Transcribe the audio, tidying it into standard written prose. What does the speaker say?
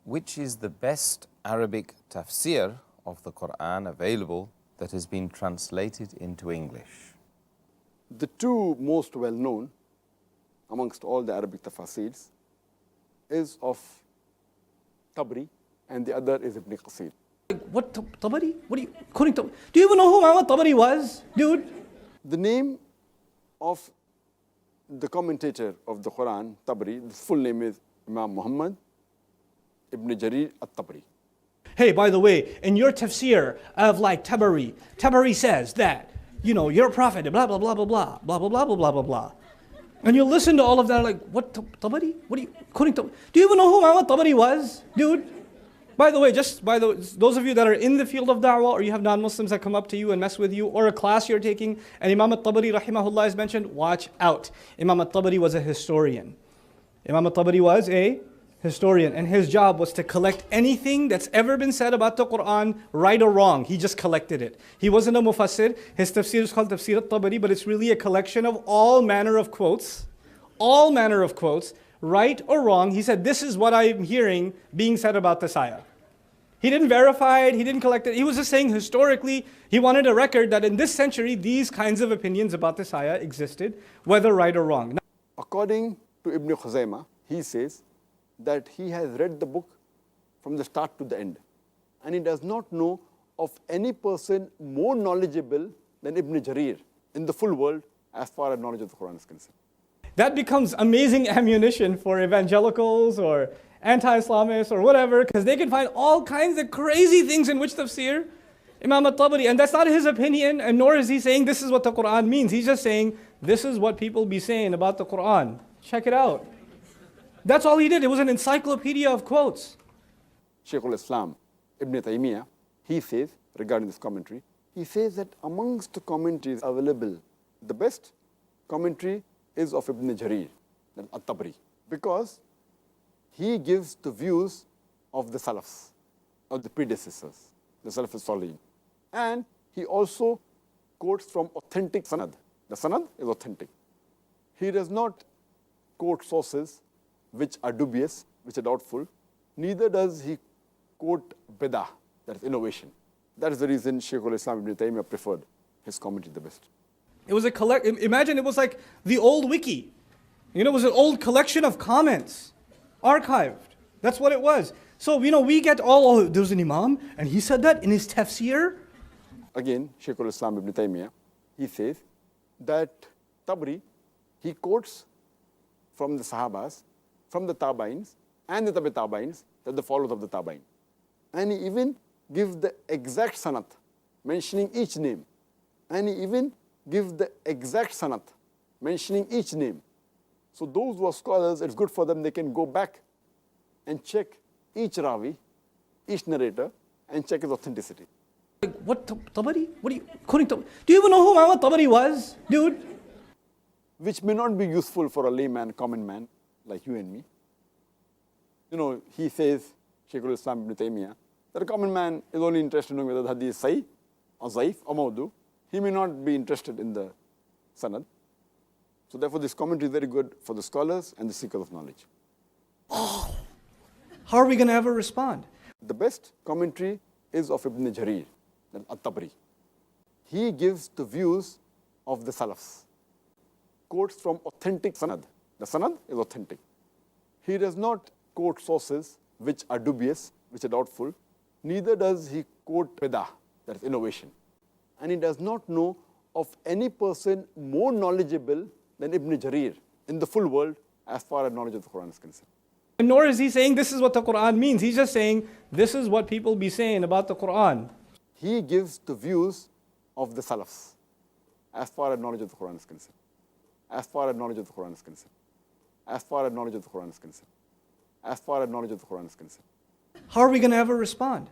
which is the best Arabic tafsir of the Quran available that has been translated into English? The two most well-known amongst all the Arabic tafsirs is of Tabari and the other is Ibn Qasir. What, Tabari? What are you quoting? Do you even know who Muhammad Tabari was, dude? The name of the commentator of the Quran, Tabari, the full name is Imam Muhammad Ibn Jarir al-Tabari. Hey, by the way, in your tafsir of like Tabari, Tabari says that, you know, your prophet, blah, blah, blah, blah, blah, blah, blah, blah, blah, blah, blah, blah. And you listen to all of that like, what, Tabari? What are you quoting? Do you even know who Muhammad Tabari was, dude? By the way, those of you that are in the field of da'wah, or you have non-Muslims that come up to you and mess with you, or a class you're taking, and Imam al-Tabari rahimahullah is mentioned, watch out. Imam al-Tabari was a historian. Imam al-Tabari was a historian, and his job was to collect anything that's ever been said about the Quran, right or wrong. He just collected it. He wasn't a mufassir. His tafsir is called Tafsir al-Tabari, but it's really a collection of all manner of quotes, right or wrong. He said, this is what I'm hearing being said about this ayah. He didn't verify it, he didn't collect it. He was just saying historically, he wanted a record that in this century, these kinds of opinions about this ayah existed, whether right or wrong. Now, according to Ibn Khuzaymah, he says that he has read the book from the start to the end. And he does not know of any person more knowledgeable than Ibn Jarir in the full world as far as knowledge of the Quran is concerned. that becomes amazing ammunition for evangelicals or anti-Islamists or whatever, because they can find all kinds of crazy things in which tafsir Imam al-Tabari, and that's not his opinion, and nor is he saying this is what the Quran means. He's just saying this is what people be saying about the Quran. Check it out. That's all he did. It was an encyclopedia of quotes. Shaykh al-Islam Ibn Taymiyyah, he says, regarding this commentary, he says that amongst the commentaries available, the best commentary is of Ibn Jarir, al-Tabari, because he gives the views of the Salafs, of the predecessors, the Salaf al-Salihin. And he also quotes from authentic sanad. The sanad is authentic. He does not quote sources which are dubious, which are doubtful. Neither does he quote bid'ah, that is innovation. That is the reason Shaykh al-Islam Ibn Taymiyyah preferred his commentary the best. It was imagine it was like the old wiki. You know, it was an old collection of comments, archived. That's what it was. So, you know, we get there's an imam, and he said that in his tafsir. Again, Shaykh al-Islam Ibn Taymiyyah, he says that Tabari, he quotes from the Sahabas, from the Tabains, and the Tabi Tabains, that the followers of the Tabain. And he even gives the exact sanat, mentioning each name. And he even gives the exact sanat, mentioning each name. So those who are scholars, it's good for them, they can go back and check each Ravi, each narrator, and check his authenticity. Like, what, Tabari? What are you quoting? Do you even know who Muhammad Tabari was, dude? Which may not be useful for a layman, common man, like you and me. You know, he says, Shaykh al-Islam Ibn Taymiyyah, that a common man is only interested in knowing whether the hadith is sahih, or zaif, or mawdu. He may not be interested in the sanad. So therefore, this commentary is very good for the scholars and the seekers of knowledge. Oh, how are we going to ever respond? The best commentary is of Ibn Jarir, al-Tabari. He gives the views of the Salafs, quotes from authentic sanad. The sanad is authentic. He does not quote sources which are dubious, which are doubtful. Neither does he quote bid'ah, that is innovation. And he does not know of any person more knowledgeable than Ibn Jarir in the full world as far as knowledge of the Quran is concerned. And nor is he saying this is what the Quran means. He's just saying this is what people be saying about the Quran. He gives the views of the Salafs as far as knowledge of the Quran is concerned. As far as knowledge of the Quran is concerned. As far as knowledge of the Quran is concerned. As far as knowledge of the Quran is concerned. How are we going to ever respond?